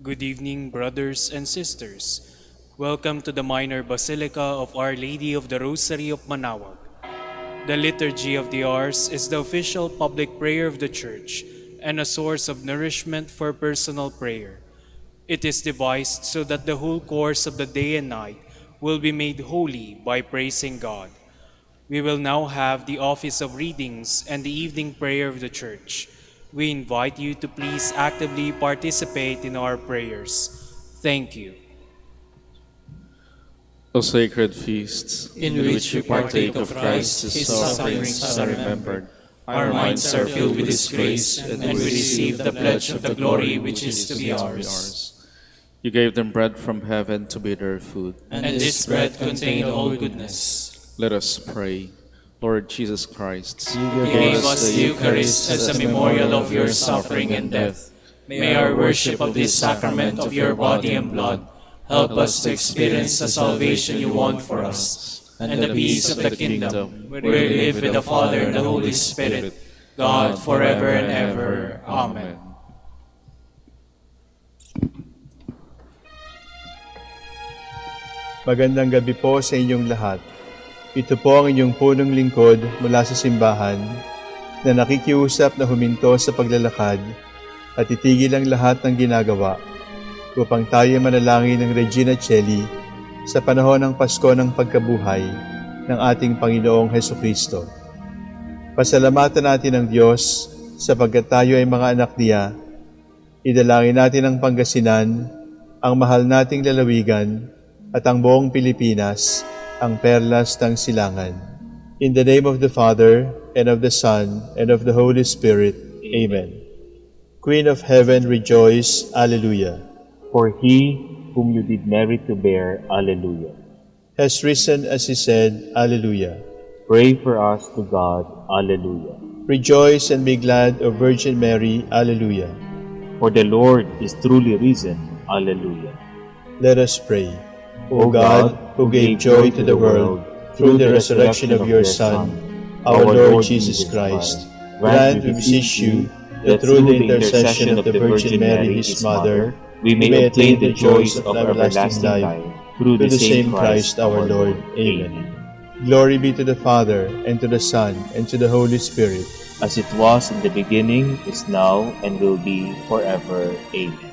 Good evening, brothers and sisters. Welcome to the Minor Basilica of Our Lady of the Rosary of Manaoag. The Liturgy of the Hours is the official public prayer of the Church and a source of nourishment for personal prayer. It is devised so that the whole course of the day and night will be made holy by praising God. We will now have the office of readings and the evening prayer of the Church. We invite you to please actively participate in our prayers. Thank you. O sacred feasts, in which we partake of Christ, His sufferings are remembered. Our minds are filled with His grace, and we receive the pledge of the glory which is to be ours. You gave them bread from heaven to be their food. And this bread contained all goodness. Let us pray. Lord Jesus Christ, You gave us the Eucharist as a memorial of your suffering and death. May our worship of this sacrament of your body and blood help us to experience the salvation you won for us, and the peace of the kingdom, where we live with the Father and the Holy Spirit, God forever and ever. Amen. Magandang gabi po sa inyong lahat. Ito po ang inyong punong lingkod mula sa simbahan na nakikiusap na huminto sa paglalakad at itigil ang lahat ng ginagawa upang tayo manalangin ng Regina Coeli sa panahon ng Pasko ng pagkabuhay ng ating Panginoong Hesukristo. Pasalamatan natin ang Diyos sapagkat tayo ay mga anak niya. Idalangin natin ang Pangasinan, ang mahal nating lalawigan, at ang buong Pilipinas, ang perlas ng silangan. In the name of the Father, and of the Son, and of the Holy Spirit. Amen. Queen of Heaven, rejoice. Alleluia. For he whom you did merit to bear, Alleluia. Has risen as he said, Alleluia. Pray for us to God, Alleluia. Rejoice and be glad, O Virgin Mary, Alleluia. For the Lord is truly risen, Alleluia. Let us pray. O God, who gave joy to the world through the resurrection of your Son, our Lord Jesus Christ, grant, we beseech you, that through the intercession of the Virgin Mary, his Mother, we may attain the joys of everlasting life, through the same Christ our Lord. Amen. Glory be to the Father, and to the Son, and to the Holy Spirit, As it was in the beginning, is now, and will be forever. Amen.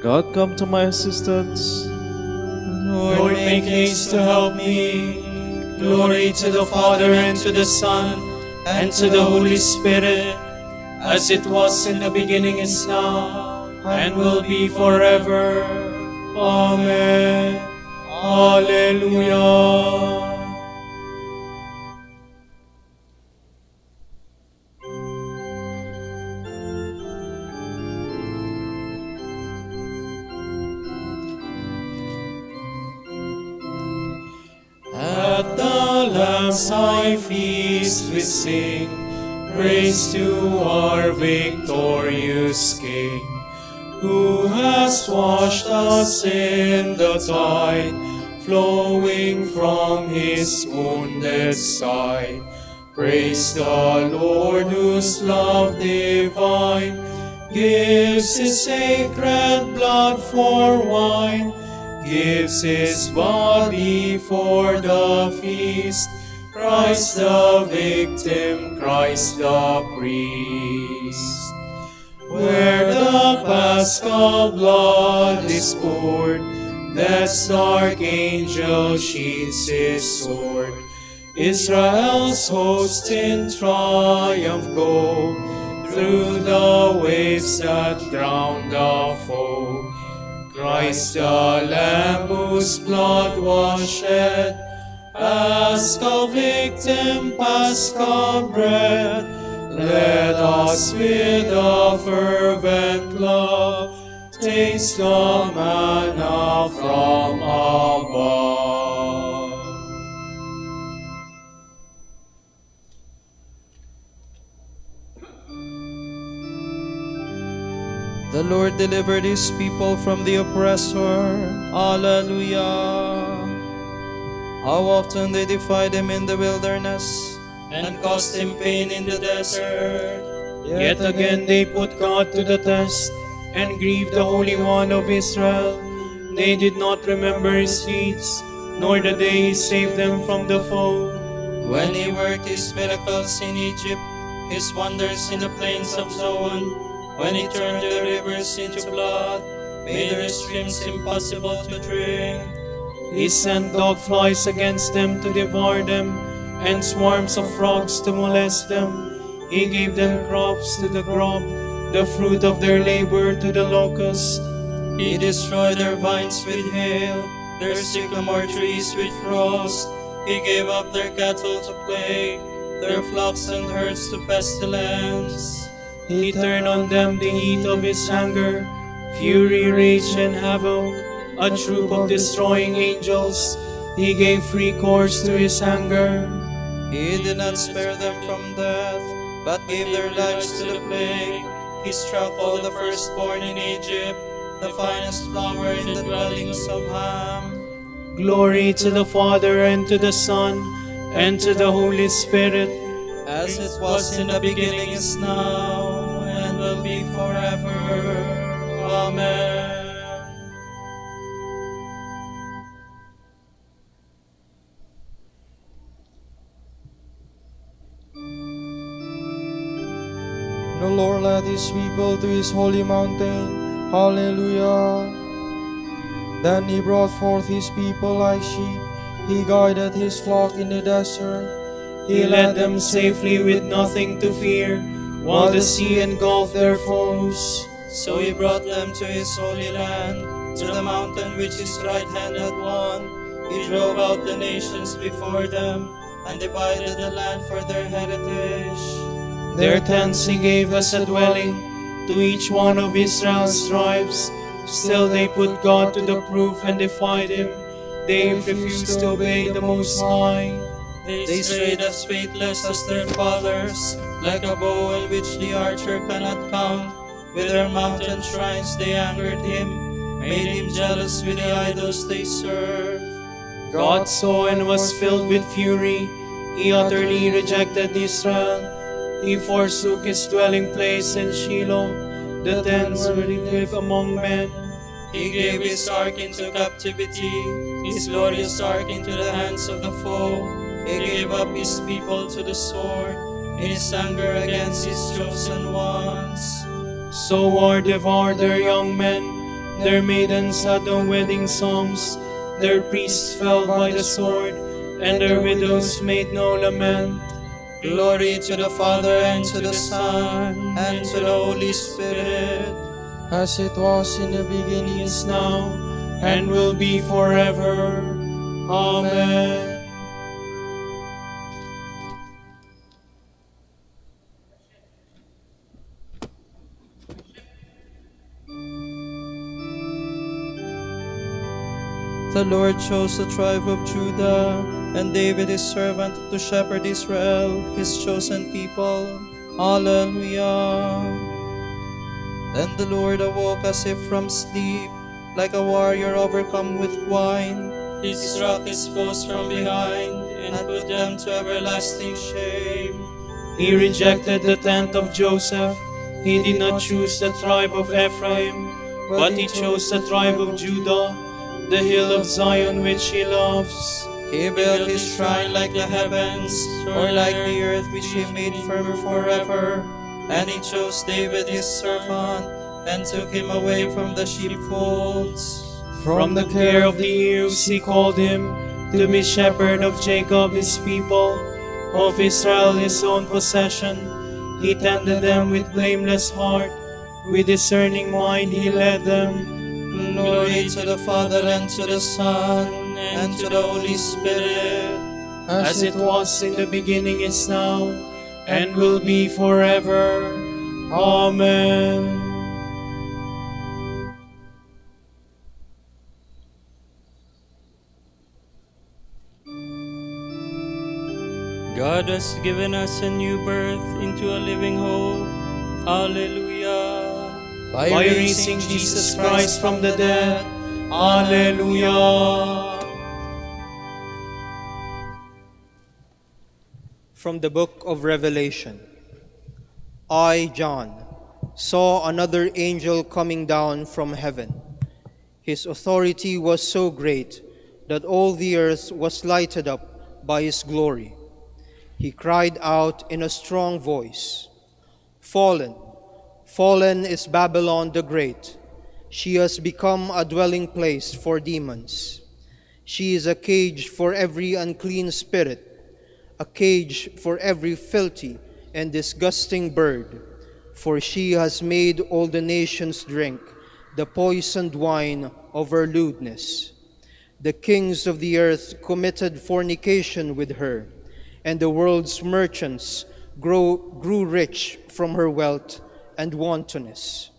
God, come to my assistance. Lord, make haste to help me. Glory to the Father, and to the Son, and to the Holy Spirit, as it was in the beginning, is now, and will be forever. Amen. Alleluia. At the Lamb's high feast we sing, praise to our victorious King, who has washed us in the tide, flowing from his wounded side. Praise the Lord, whose love divine gives his sacred blood for wine, gives his body for the feast, Christ the victim, Christ the priest. Where the paschal blood is poured, death's dark angel sheathes his sword. Israel's host in triumph go through the waves that drown the foe. Christ the Lamb whose blood was shed, Paschal victim, Paschal bread, let us with a fervent love taste the manna from above. The Lord delivered his people from the oppressor. Alleluia. How often they defied him in the wilderness, and caused him pain in the desert. Yet again they put God to the test, and grieved the Holy One of Israel. They did not remember his deeds, nor the day he saved them from the foe. when he worked his miracles in Egypt, his wonders in the plains of Zoan, when he turned the rivers into blood, made their streams impossible to drink. He sent dog flies against them to devour them, and swarms of frogs to molest them. He gave them crops to the crop, the fruit of their labor to the locust. He destroyed their vines with hail, their sycamore trees with frost. He gave up their cattle to plague, their flocks and herds to pestilence. He turned on them the heat of his anger, fury, rage, and havoc, a troop of destroying angels. He gave free course to his anger. He did not spare them from death, but gave their lives to the plague. He struck all the firstborn in Egypt, the finest flower in the dwellings of Ham. Glory to the Father, and to the Son, and to the Holy Spirit, As it was in the beginning, is now, and will be forever. Amen. The Lord led his people to his holy mountain. Hallelujah. Then he brought forth his people like sheep. He guided his flock in the desert. he led them safely with nothing to fear, while the sea engulfed their foes. So he brought them to his holy land, to the mountain which his right hand had won. He drove out the nations before them, and divided the land for their heritage. Their tents he gave as a dwelling, to each one of Israel's tribes. Still they put God to the proof and defied him. They refused to obey the Most High. They strayed as faithless as their fathers, like a bow in which the archer cannot count. With their mountain shrines they angered him, made him jealous with the idols they serve. God saw and was filled with fury. He utterly rejected Israel. He forsook his dwelling place in Shiloh, the tents where he lived among men. He gave his ark into captivity, his glorious ark into the hands of the foe. He gave up his people to the sword, in his anger against his chosen ones. So war devoured their young men, their maidens had no wedding songs, their priests fell by the sword, and their widows made no lament. Glory to the Father, and to the Son, and to the Holy Spirit. As it was in the beginning, Is now, and will be forever. Amen. The Lord chose the tribe of Judah, and David his servant, to shepherd Israel, his chosen people. Hallelujah. Then the Lord awoke as if from sleep, like a warrior overcome with wine. He struck his foes from behind, and put them to everlasting shame. He rejected the tent of Joseph. He did not choose the tribe of Ephraim, but he chose the tribe of Judah, the hill of Zion which he loves. He built his shrine like the heavens, or like the earth which he made firm forever. And he chose David his servant, and took him away from the sheepfolds. From the care of the years he called him to be shepherd of Jacob his people, of Israel his own possession. He tended them with blameless heart, with discerning mind he led them. Glory to the Father, and to the Son, and to the Holy Spirit. As it was in the beginning, is now, and will be forever. Amen. God has given us a new birth into a living hope. Hallelujah. By raising Jesus Christ from the dead. Alleluia. From the book of Revelation. I, John, saw another angel coming down from heaven. His authority was so great that all the earth was lighted up by his glory. He cried out in a strong voice, "Fallen, fallen is Babylon the Great. She has become a dwelling place for demons. She is a cage for every unclean spirit, a cage for every filthy and disgusting bird, for she has made all the nations drink the poisoned wine of her lewdness. The kings of the earth committed fornication with her, and the world's merchants grew rich from her wealth and wantonness."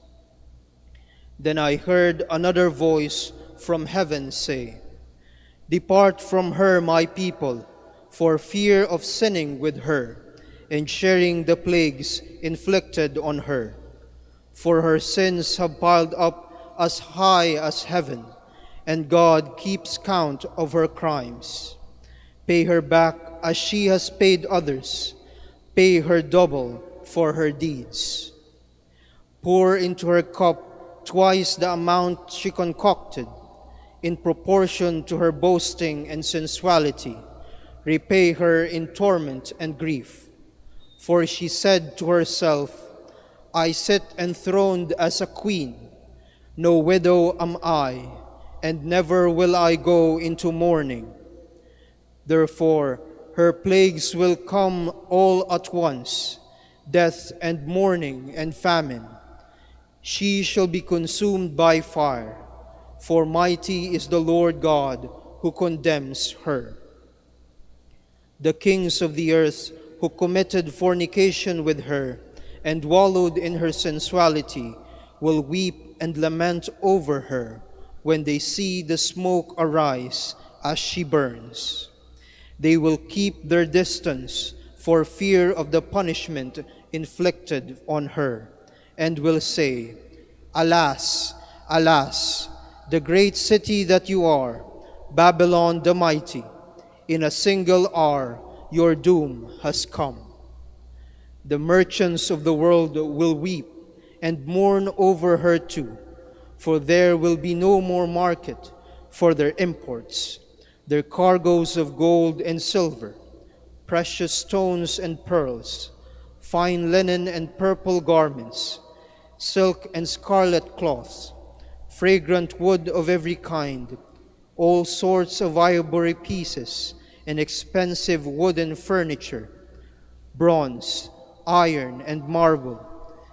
Then I heard another voice from heaven say, "Depart from her, my people, for fear of sinning with her and sharing the plagues inflicted on her. For her sins have piled up as high as heaven, and God keeps count of her crimes. Pay her back as she has paid others. Pay her double for her deeds. Pour into her cup twice the amount she concocted. In proportion to her boasting and sensuality, repay her in torment and grief. For she said to herself, I sit enthroned as a queen. No widow am I, and never will I go into mourning. Therefore, her plagues will come all at once, death and mourning and famine. She shall be consumed by fire, for mighty is the Lord God who condemns her. The kings of the earth who committed fornication with her and wallowed in her sensuality will weep and lament over her when they see the smoke arise as she burns. They will keep their distance for fear of the punishment inflicted on her, and will say, Alas, alas, the great city that you are, Babylon the mighty, in a single hour your doom has come. The merchants of the world will weep and mourn over her too, for there will be no more market for their imports, their cargoes of gold and silver, precious stones and pearls, fine linen and purple garments, silk and scarlet cloths, fragrant wood of every kind, all sorts of ivory pieces and expensive wooden furniture, bronze, iron and marble,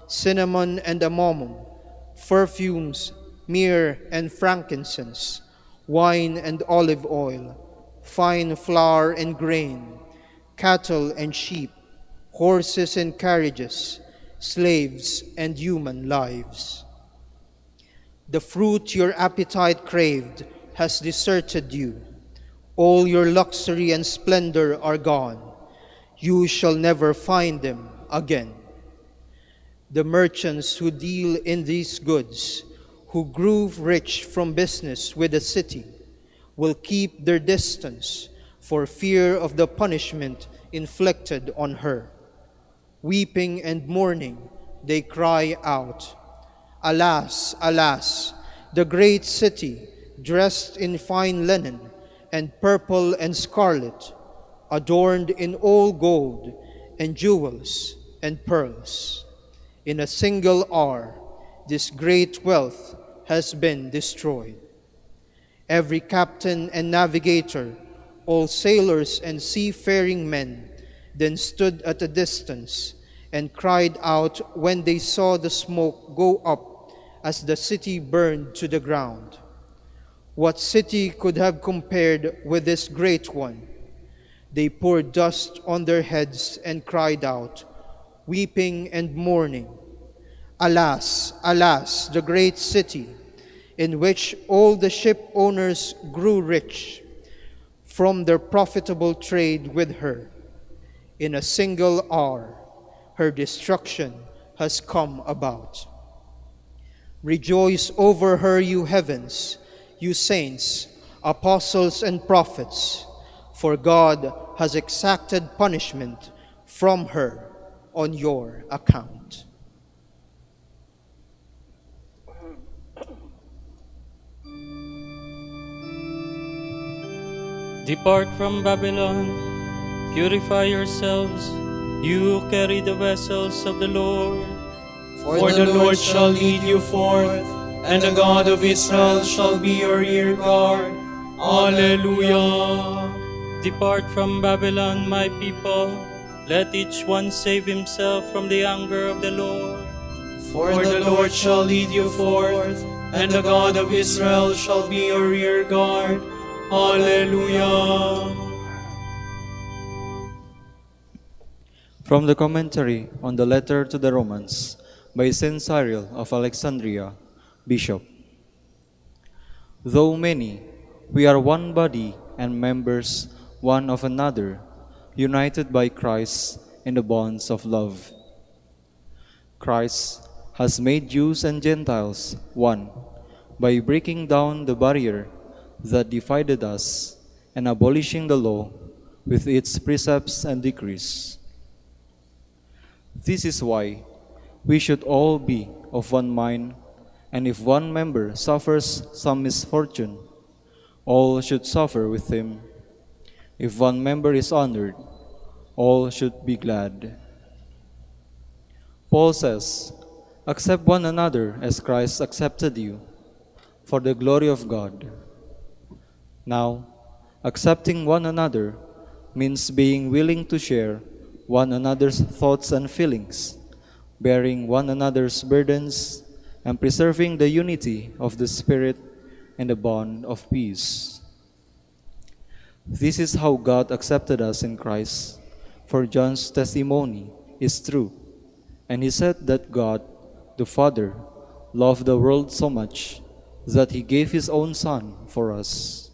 cinnamon and amomum, perfumes, myrrh and frankincense, wine and olive oil, fine flour and grain, cattle and sheep, horses and carriages, slaves and human lives. The fruit your appetite craved has deserted you. All your luxury and splendor are gone. You shall never find them again. The merchants who deal in these goods, who grew rich from business with the city, will keep their distance for fear of the punishment inflicted on her. Weeping and mourning, they cry out, Alas, alas, the great city, dressed in fine linen and purple and scarlet, adorned in all gold and jewels and pearls. In a single hour, this great wealth has been destroyed. Every captain and navigator, all sailors and seafaring men, then stood at a distance and cried out when they saw the smoke go up as the city burned to the ground. What city could have compared with this great one? They poured dust on their heads and cried out, weeping and mourning, Alas, alas, the great city, in which all the ship owners grew rich from their profitable trade with her. In a single hour, her destruction has come about. Rejoice over her, you heavens, you saints, apostles, and prophets, for God has exacted punishment from her on your account. Depart from Babylon, purify yourselves, you who carry the vessels of the Lord. For the Lord shall lead you forth, and the God of Israel shall be your rear guard. Alleluia. Depart from Babylon, my people, let each one save himself from the anger of the Lord. For the Lord shall lead you forth, and the God of Israel shall be your rear guard. Alleluia. From the commentary on the letter to the Romans by Saint Cyril of Alexandria, Bishop. Though many, we are one body and members one of another, united by Christ in the bonds of love. Christ has made Jews and Gentiles one by breaking down the barrier that divided us and abolishing the law with its precepts and decrees. This is why we should all be of one mind, and if one member suffers some misfortune, all should suffer with him. If one member is honored, all should be glad. Paul says, "Accept one another as Christ accepted you, for the glory of God." Now, accepting one another means being willing to share one another's thoughts and feelings, bearing one another's burdens, and preserving the unity of the Spirit and the bond of peace. This is how God accepted us in Christ, for John's testimony is true, and he said that God, the Father, loved the world so much that he gave his own Son for us.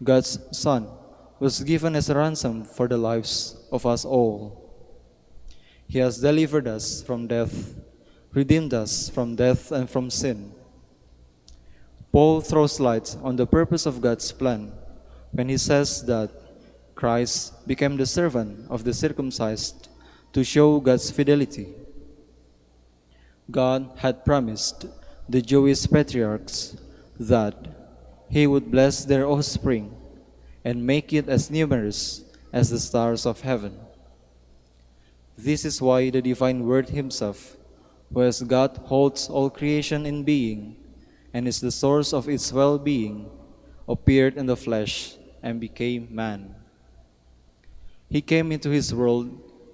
God's Son was given as a ransom for the lives of us all. He has delivered us from death, redeemed us from death and from sin. Paul throws light on the purpose of God's plan when he says that Christ became the servant of the circumcised to show God's fidelity. God had promised the Jewish patriarchs that he would bless their offspring and make it as numerous as the stars of heaven. This is why the divine Word himself, who as God holds all creation in being and is the source of its well-being, appeared in the flesh and became man. He came into his world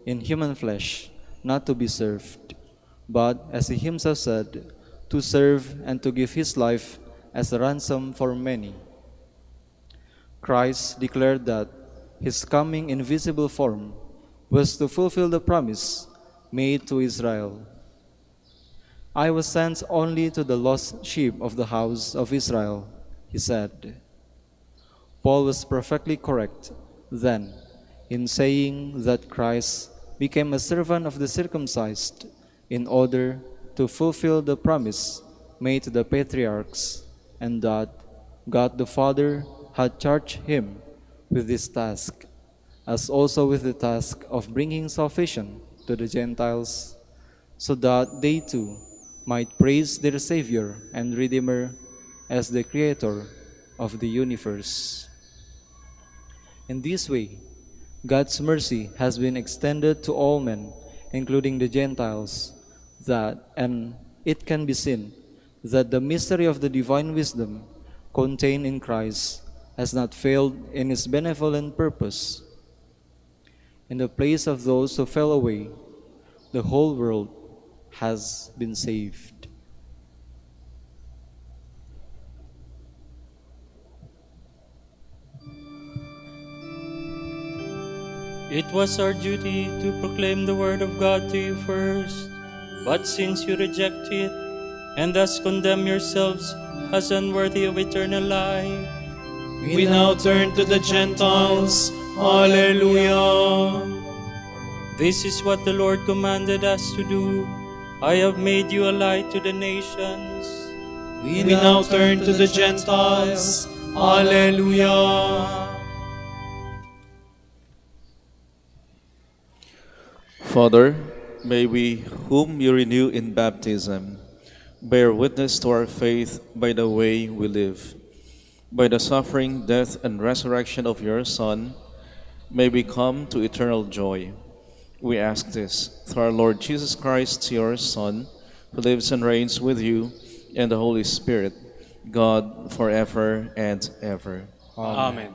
in human flesh, not to be served, but, as he himself said, to serve and to give his life as a ransom for many. Christ declared that his coming in visible form was to fulfill the promise made to Israel. "I was sent only to the lost sheep of the house of Israel," he said. Paul was perfectly correct then in saying that Christ became a servant of the circumcised in order to fulfill the promise made to the patriarchs, and that God the Father had charged him with this task, as also with the task of bringing salvation to the Gentiles, so that they too might praise their Savior and Redeemer as the Creator of the universe. In this way, God's mercy has been extended to all men, including the Gentiles, and it can be seen that the mystery of the divine wisdom contained in Christ has not failed in its benevolent purpose. In the place of those who fell away, the whole world has been saved. It was our duty to proclaim the word of God to you first, but since you reject it, and thus condemn yourselves as unworthy of eternal life, We now turn to the Gentiles. Alleluia. this is what the Lord commanded us to do. I have made you a light to the nations. We now turn to the Gentiles. Alleluia. Father, may we, whom you renew in baptism, bear witness to our faith by the way we live. By the suffering, death, and resurrection of your Son, may we come to eternal joy. We ask this through our Lord Jesus Christ, your Son, who lives and reigns with you and the Holy Spirit, God, forever and ever. Amen.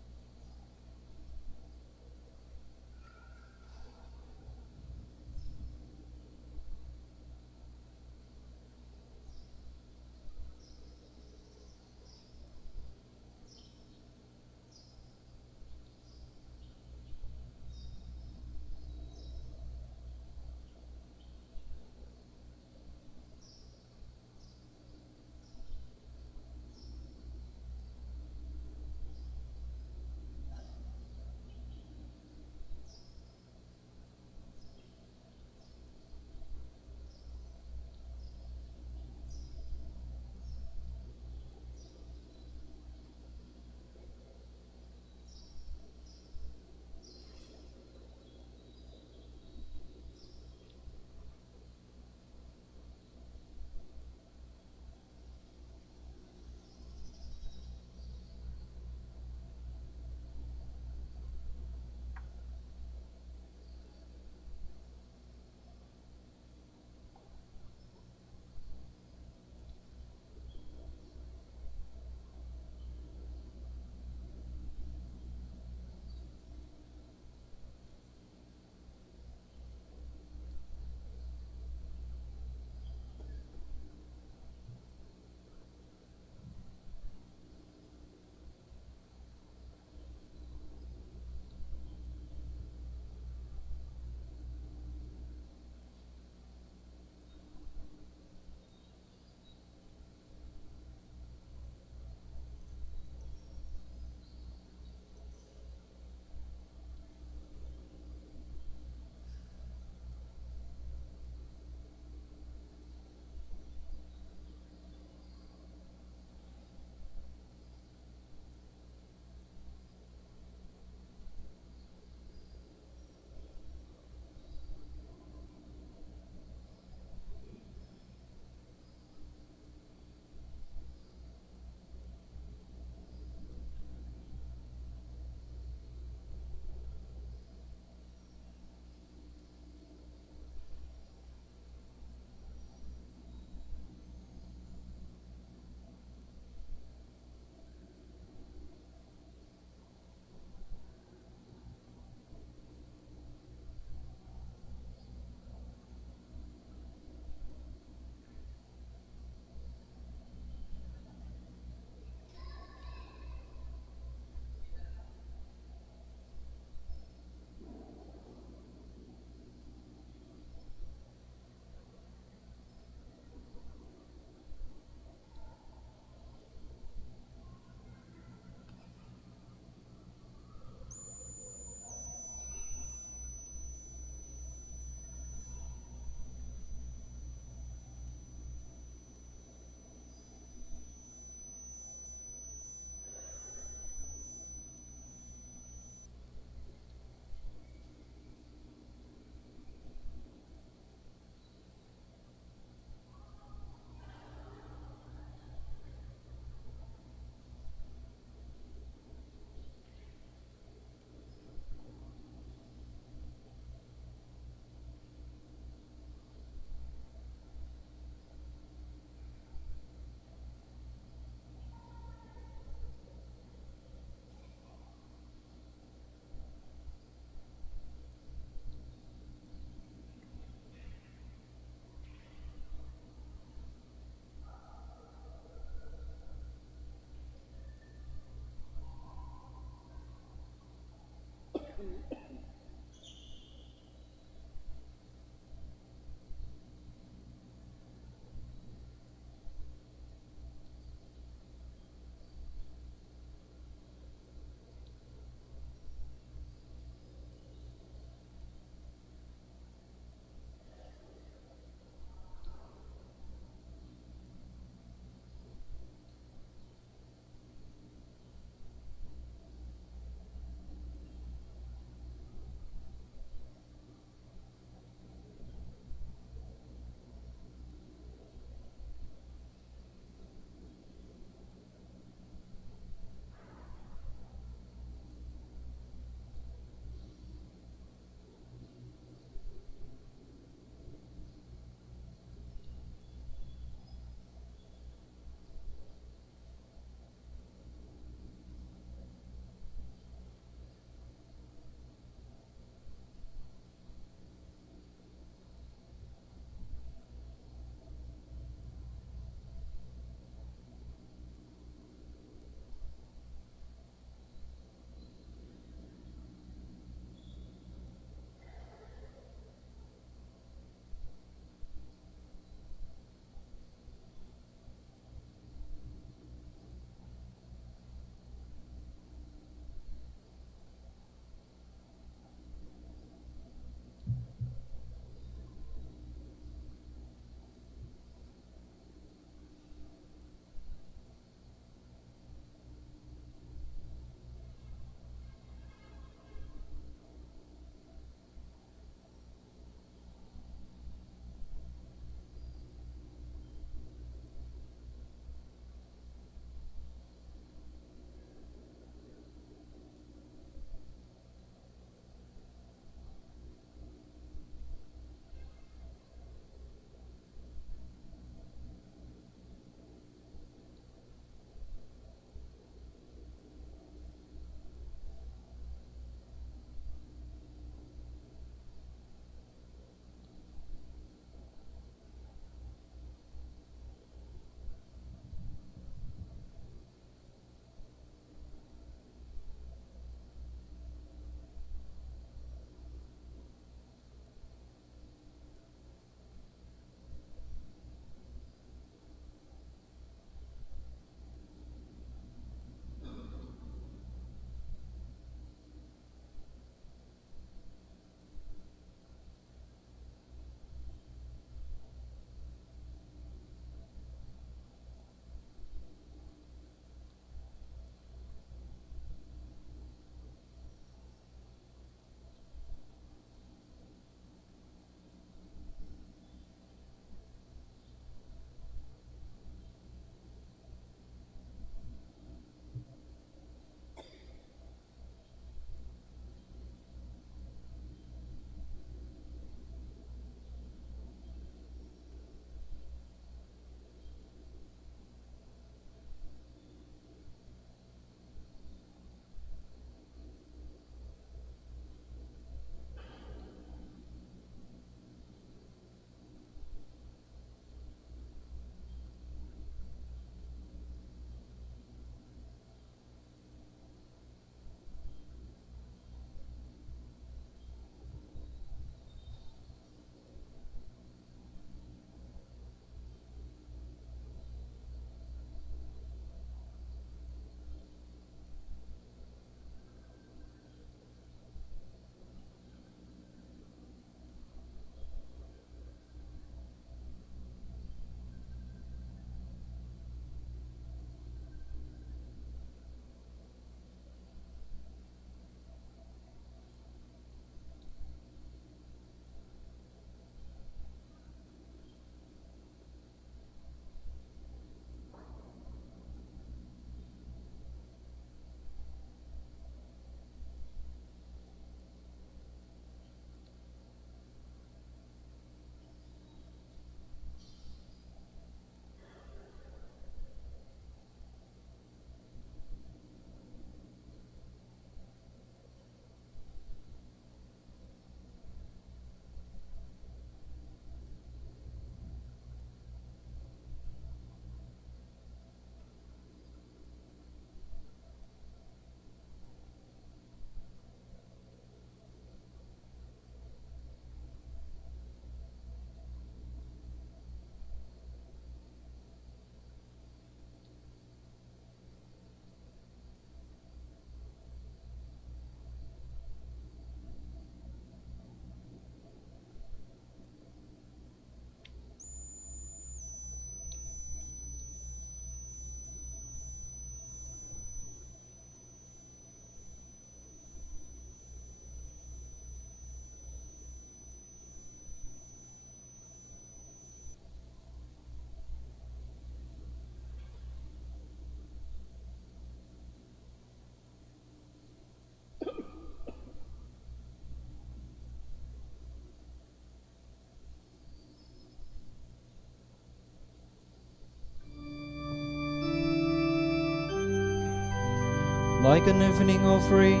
like an evening offering.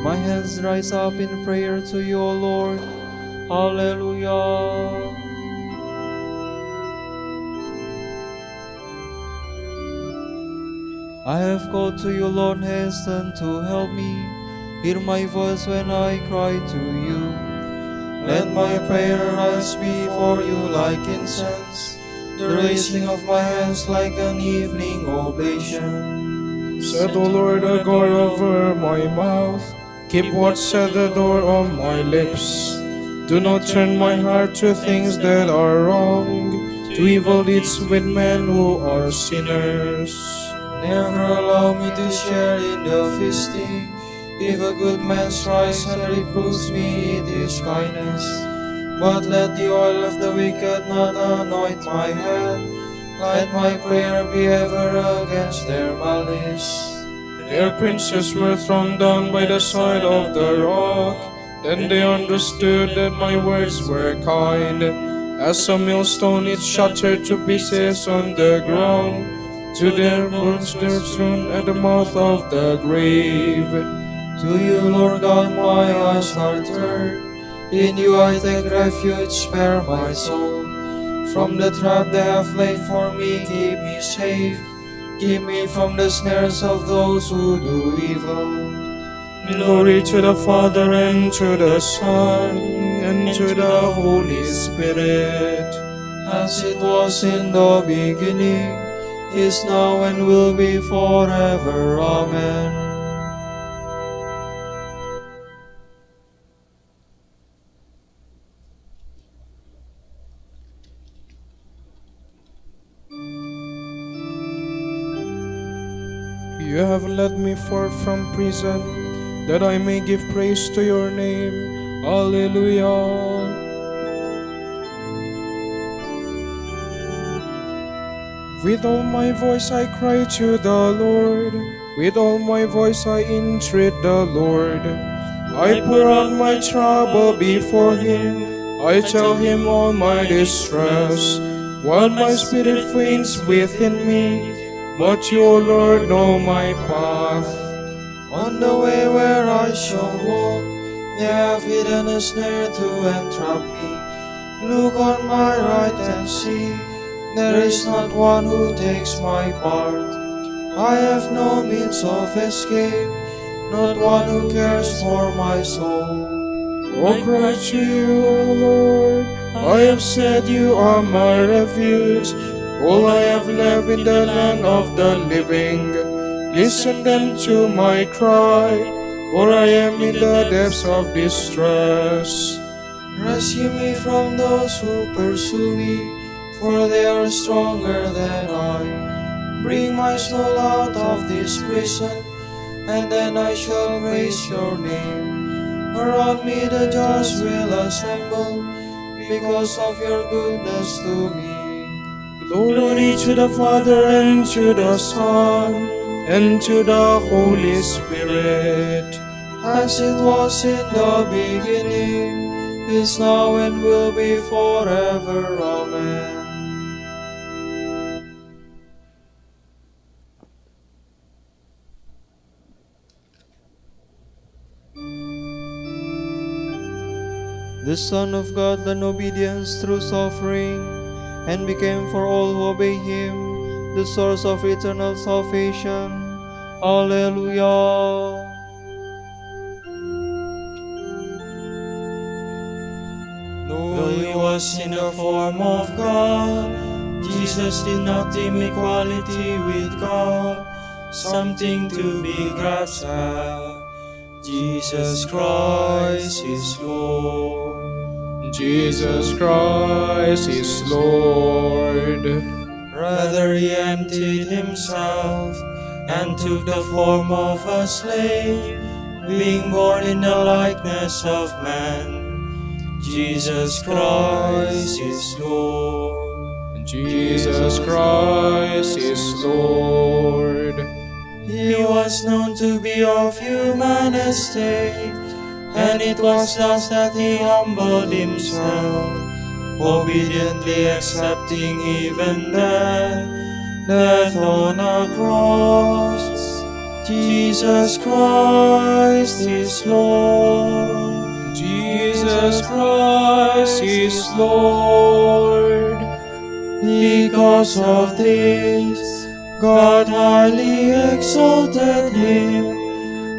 My hands rise up in prayer to you, O Lord. Hallelujah. I have called to you, Lord, hasten to help me. Hear my voice when I cry to you. Let my prayer rise before you like incense, the raising of my hands like an evening oblation. Set, O Lord, a guard over my mouth. Keep watch at the door of my lips. Do not turn my heart to things that are wrong, to evil deeds with men who are sinners. Never allow me to share in the feasting. If a good man strikes and reproves me, it is kindness. But let the oil of the wicked not anoint my head. Let my prayer be ever against their malice. Their princes were thrown down by the side of the rock. Then they understood that my words were kind. As a millstone it shattered to pieces on the ground. To their bones they're thrown at the mouth of the grave. To you, Lord God, my eyes are turned. In you I take refuge, spare my soul. From the trap they have laid for me, keep me safe. Keep me from the snares of those who do evil. Glory to the Father, and to the Son, and to the Holy Spirit. As it was in the beginning, is now, and will be forever. Amen. You have led me forth from prison, that I may give praise to your name. Alleluia. With all my voice I cry to the Lord. With all my voice I entreat the Lord. I pour out my trouble before him. I tell him all my distress. While my spirit faints within me, but you, O Lord, know my path. On the way where I shall walk, they have hidden a snare to entrap me. Look on my right and see, there is not one who takes my part. I have no means of escape, not one who cares for my soul. O cry to you, O Lord, I have said you are my refuge. All I have left in the land of the living. Listen then to my cry, for I am in the depths of distress. Rescue me from those who pursue me, for they are stronger than I. Bring my soul out of this prison, and then I shall praise your name. Around me the just will assemble, because of your goodness to me. Glory to the Father, and to the Son, and to the Holy Spirit. As it was in the beginning, is now, and will be forever. Amen. The Son of God learned obedience through suffering, and became for all who obey him the source of eternal salvation. Alleluia. Though he was in the form of God, Jesus did not deem equality with God something to be grasped at. Jesus Christ is Lord. Jesus Christ is Lord. Rather he emptied himself and took the form of a slave, being born in the likeness of man. Jesus Christ is Lord. Jesus Christ is Lord. He was known to be of human estate, and it was thus that he humbled himself, obediently accepting even death on a cross. Jesus Christ is Lord. Jesus Christ is Lord. Because of this, God highly exalted him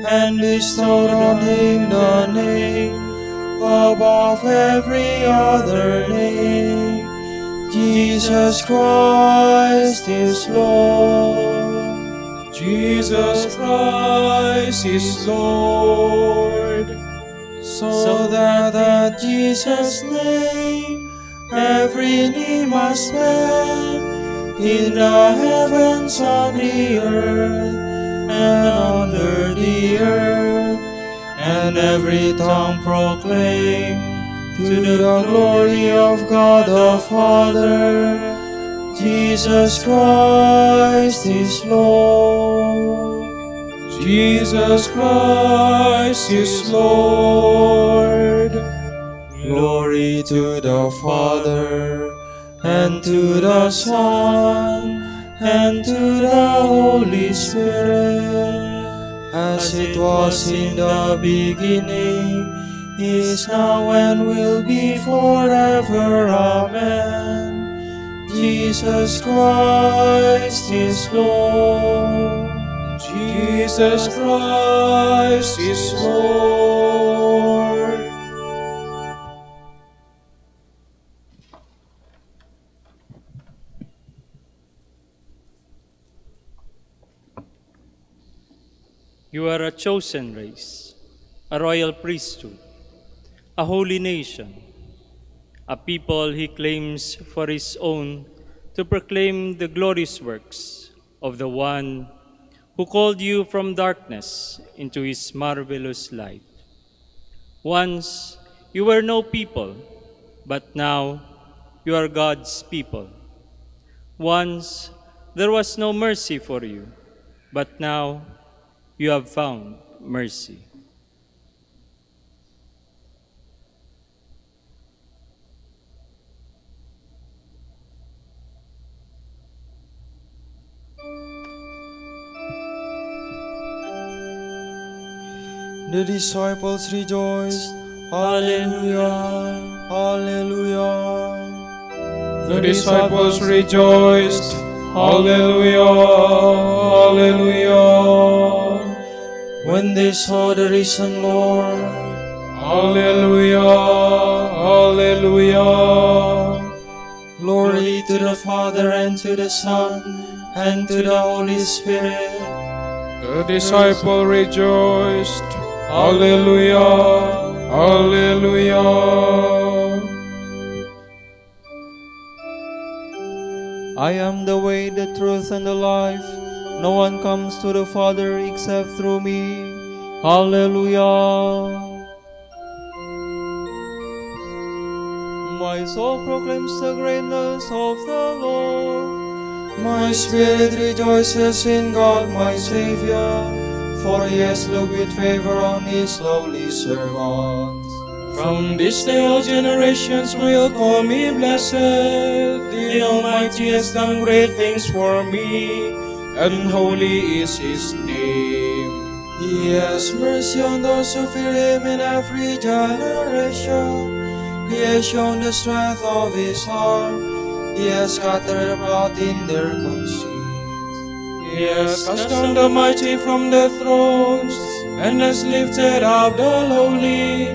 and bestowed on him the name above every other name. Jesus Christ is Lord. Jesus Christ is Lord. So that at Jesus' name every knee must bend, in the heavens, on the earth, and under the earth, and every tongue proclaim to the glory of God the Father, Jesus Christ is Lord. Jesus Christ is Lord. Glory to the Father, and to the Son, and to the Holy Spirit, as it was in the beginning, is now, and will be forever. Amen. Jesus Christ is Lord. Jesus Christ is Lord. You are a chosen race, a royal priesthood, a holy nation, a people he claims for his own, to proclaim the glorious works of the one who called you from darkness into his marvelous light. Once you were no people, but now you are God's people. Once there was no mercy for you, but now you have found mercy. The disciples rejoiced. Hallelujah, hallelujah. The disciples rejoiced. Hallelujah, hallelujah. When they saw the risen Lord, Hallelujah, hallelujah. glory to the Father, and to the Son, and to the Holy Spirit. The disciple rejoiced. Hallelujah, hallelujah. I am the way, the truth, and the life. No one comes to the Father except through me. Hallelujah. My soul proclaims the greatness of the Lord. My spirit rejoices in God my Savior, for he has looked with favor on his lowly servants. From this day all generations will call me blessed. The Almighty has done great things for me, and holy is his name. He has mercy on those who fear him in every generation. He has shown the strength of his arm. He has scattered abroad in their conceit. He has cast down the mighty from their thrones, and has lifted up the lowly.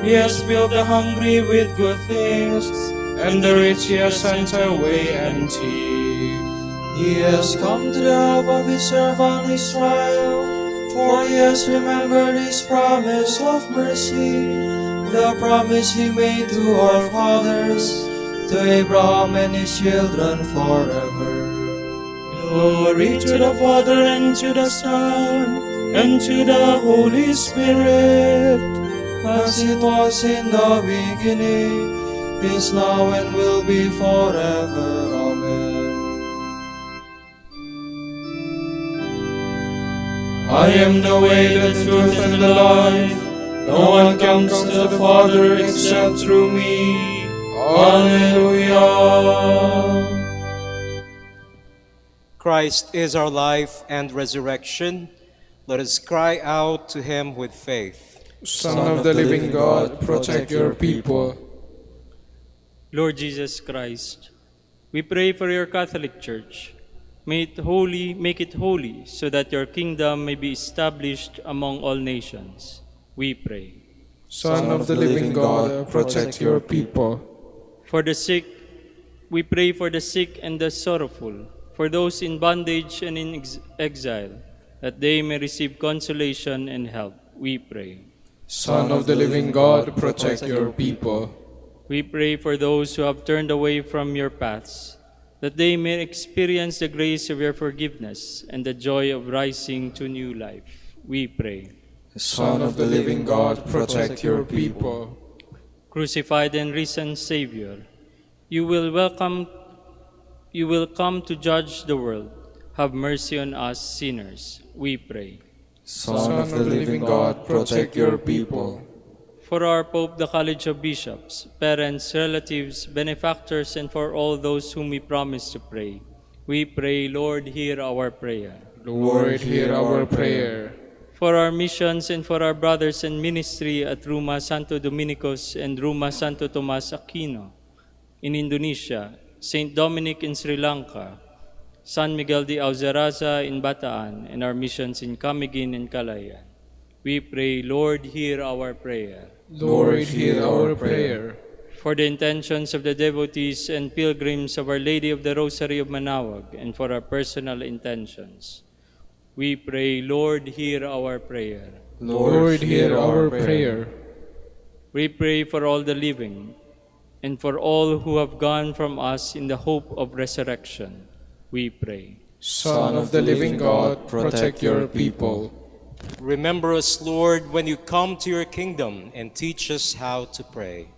He has filled the hungry with good things, and the rich he has sent away empty. He has come to the help of his servant Israel, for he has remembered his promise of mercy, the promise he made to our fathers, to Abraham and his children forever. Glory to the Father, and to the Son, and to the Holy Spirit, as it was in the beginning, is now, and will be forever. Amen. I am the way, the truth, and the life. No one comes to the Father except through me. Hallelujah. Christ is our life and resurrection. Let us cry out to him with faith. Son of the living God, protect your people. Lord Jesus Christ, we pray for your Catholic Church. Make it holy, so that your kingdom may be established among all nations. We pray. Son of the living God, protect your people. For the sick, we pray for the sick and the sorrowful, for those in bondage and in exile, that they may receive consolation and help. We pray. Son of the living God, protect your people. We pray for those who have turned away from your paths, that they may experience the grace of your forgiveness and the joy of rising to new life. We pray. Son of the living God, protect your people. Crucified and risen Savior, you will come to judge the world. Have mercy on us sinners. We pray. Son of the living God, protect your people. For our Pope, the College of Bishops, parents, relatives, benefactors, and for all those whom we promise to pray, we pray, Lord, hear our prayer. Lord, hear our prayer. For our missions and for our brothers in ministry at Ruma Santo Dominicos and Ruma Santo Tomas Aquino in Indonesia, St. Dominic in Sri Lanka, San Miguel de Auzeraza in Bataan, and our missions in Camiguin and Calayan. We pray, Lord, hear our prayer. Lord, hear our prayer. For the intentions of the devotees and pilgrims of Our Lady of the Rosary of Manaoag, and for our personal intentions, we pray, Lord, hear our prayer. Lord, hear our prayer. We pray for all the living, and for all who have gone from us in the hope of resurrection. We pray. Son of the living God, protect your people. Remember us, Lord, when you come to your kingdom, and teach us how to pray.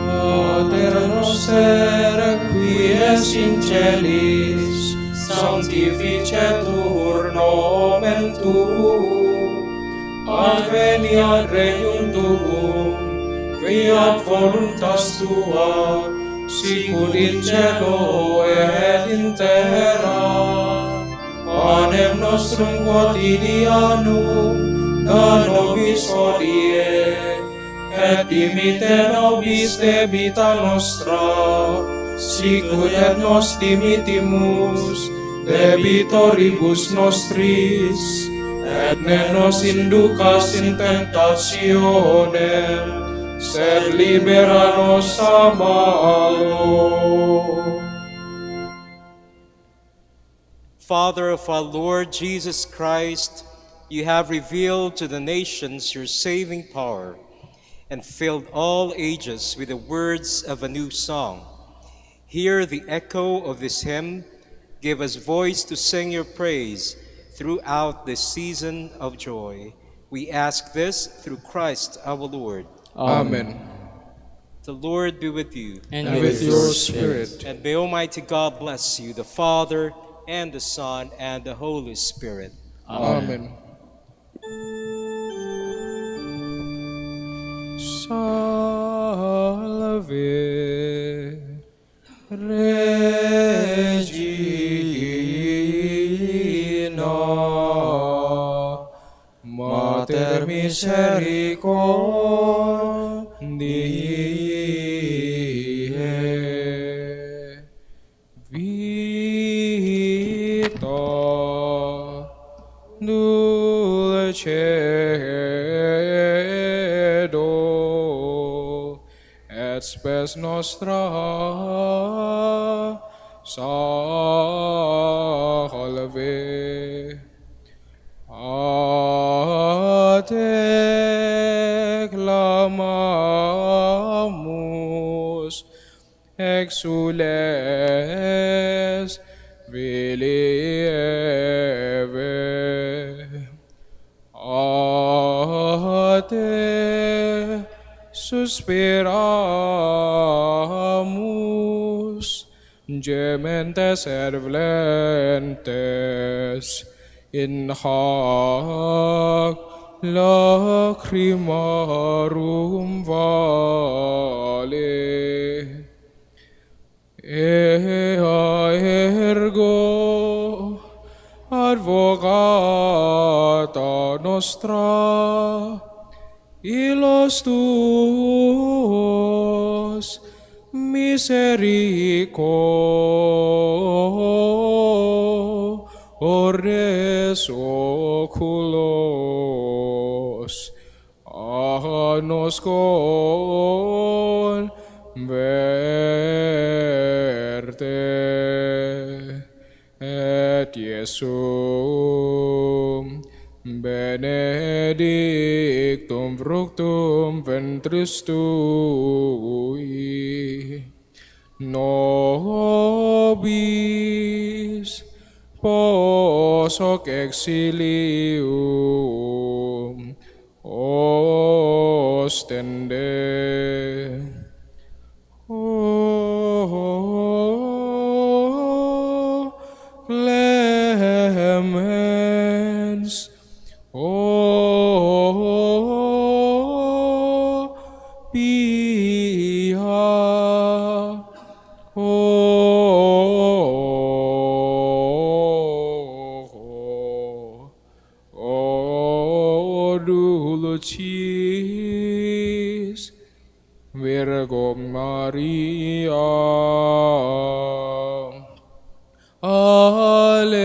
Pater noster, qui es in celis, sanctificetur nomen tuum, adveniat regnum tuum, fiat voluntas tua, sicut in cielo et in terra. Panem nostrum quotidianum da nobis hodie, et dimite nobis debita nostra, sicut et nos dimitimus debitoribus nostris, et ne nos inducas in tentationem, sed libera nos a malo. Father of our Lord Jesus Christ, you have revealed to the nations your saving power, and filled all ages with the words of a new song. Hear the echo of this hymn. Give us voice to sing your praise throughout this season of joy. We ask this through Christ our Lord. Amen. The Lord be with you. And with your spirit. And may Almighty God bless you, the Father, and the Son, and the Holy Spirit. Amen. Salve Regina, Mater misericordiae, vita dulcedo, et spes nostra salve. A te clamamus, exules vilieve. A te suspiramus, gementes erblentes, in hac lacrimarum vale. ergo advocata nostra, illos tuos misericordes oculos a nos converte, et Iesum benedictum fructum ventris tui, nobis post hoc exilium ostende. O clemens, O pia, O dulcis Virgo Maria, Alleluia.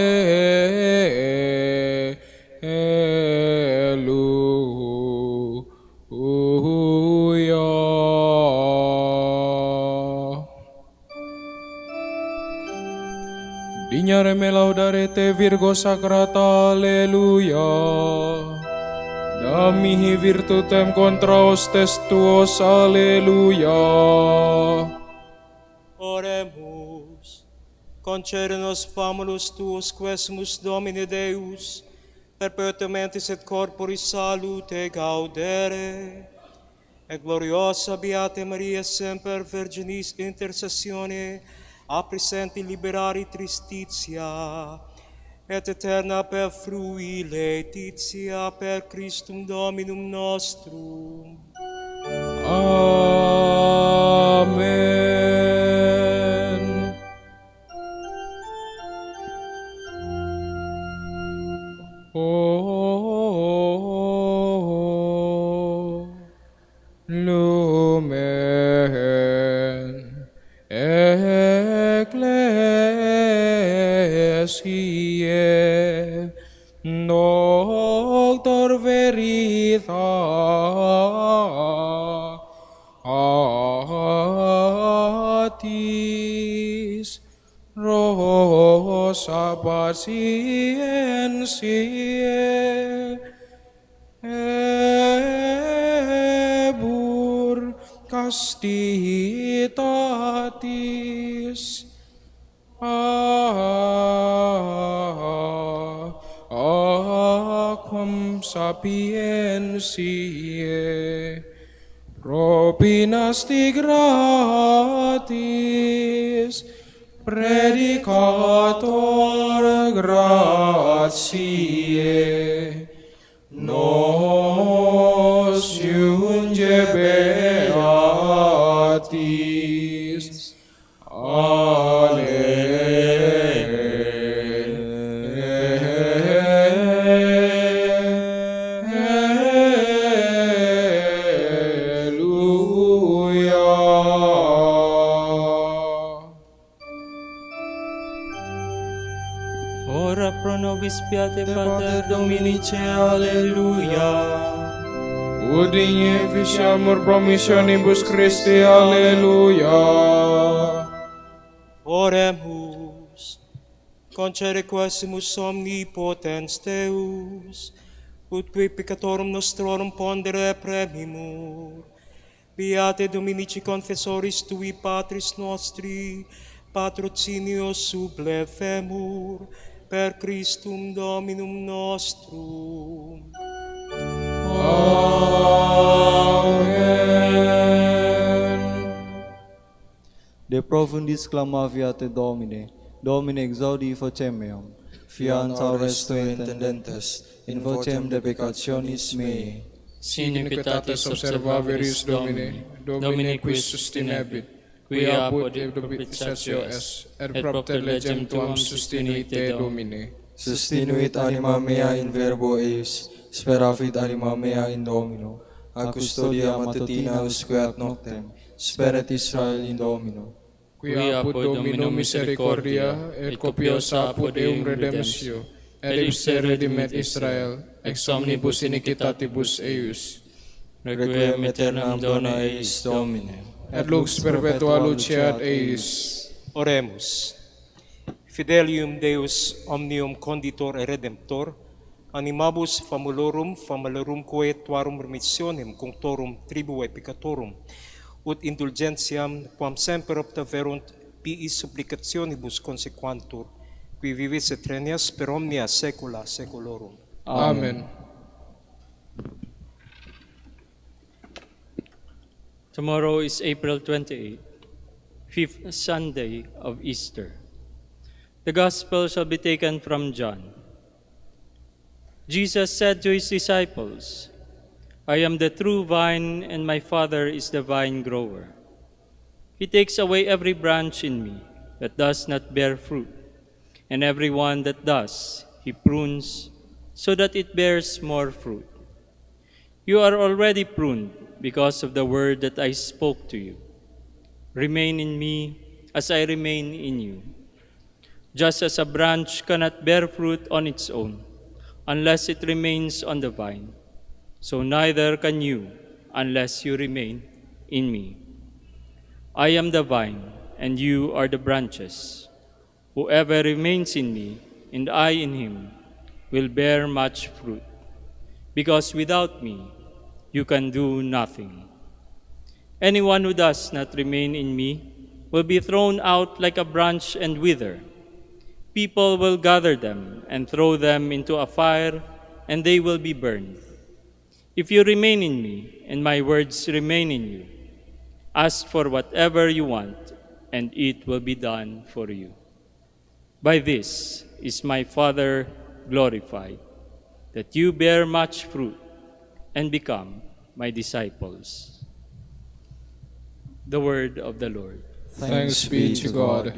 Dignare me laudarete Virgo Sacrata, Alleluia. Da mihi virtutem contra hostes tuos, Alleluia. Oremus. Concede nos famulus tuos quesumus Domine Deus, perpetuamentis et corporis salute gaudere, et gloriosa Beate Maria semper Virginis intercessione a presenti liberari tristitia, et eterna per frui laetitia per Christum Dominum nostrum. Amen. O lumen ecclesiae noctor veritatis rosa patientiae ebur castitatis aquam sapientiae propinasti gratis predicator gratiae nos iunge beatis. Ora pro nobis Beate Pater Dominice, Alleluia. Udigne efficiamur promissionibus Christi, Alleluia. Oremus. Concede quesumus omnipotens Deus, ut qui peccatorum nostrorum pondere premimur. Beate Dominici confessoris tui Patris nostri, patrocinio sublevemur, per Christum Dominum nostrum. Amen. De profundis clamaviate Domine, Domine exaudi vocem meam, fiant auresto intendentes, in vocem deprecationis mei. Sine pietatis observaveris Domine, Domine quis sustinebit, qui apud propitiatio est, et propter legem tuam sustinuite Domine. Sustinuit anima mea in verbo eius, speravit anima mea in Domino. A custodia matutina usque ad noctem, speret Israel in Domino. Qui apud Domino misericordia, et copiosa apud eum redemptio, et ipse redimet Israel, ex omnibus iniquitatibus eius. Requiem aeternam dona eis Domine. Et lux perpetua luceat eis. Oremus. Fidelium Deus omnium conditor et redemptor, animabus famulorumque tuarum remissionem cunctorum tribue peccatorum, ut indulgentiam quam semper obtaverunt piis supplicationibus consequantur, qui vivis et regnas per omnia saecula saeculorum. Amen. Tomorrow is April 28, fifth Sunday of Easter. The Gospel shall be taken from John. Jesus said to his disciples, I am the true vine, and my Father is the vine grower. He takes away every branch in me that does not bear fruit, and every one that does, he prunes, so that it bears more fruit. You are already pruned because of the word that I spoke to you. Remain in me as I remain in you. Just as a branch cannot bear fruit on its own, unless it remains on the vine, so neither can you unless you remain in me. I am the vine, and you are the branches. Whoever remains in me, and I in him, will bear much fruit, because without me you can do nothing. Anyone who does not remain in me will be thrown out like a branch and wither. People will gather them and throw them into a fire, and they will be burned. If you remain in me, and my words remain in you, ask for whatever you want, and it will be done for you. By this is my Father glorified, that you bear much fruit and become my disciples. The word of the Lord. Thanks be to God.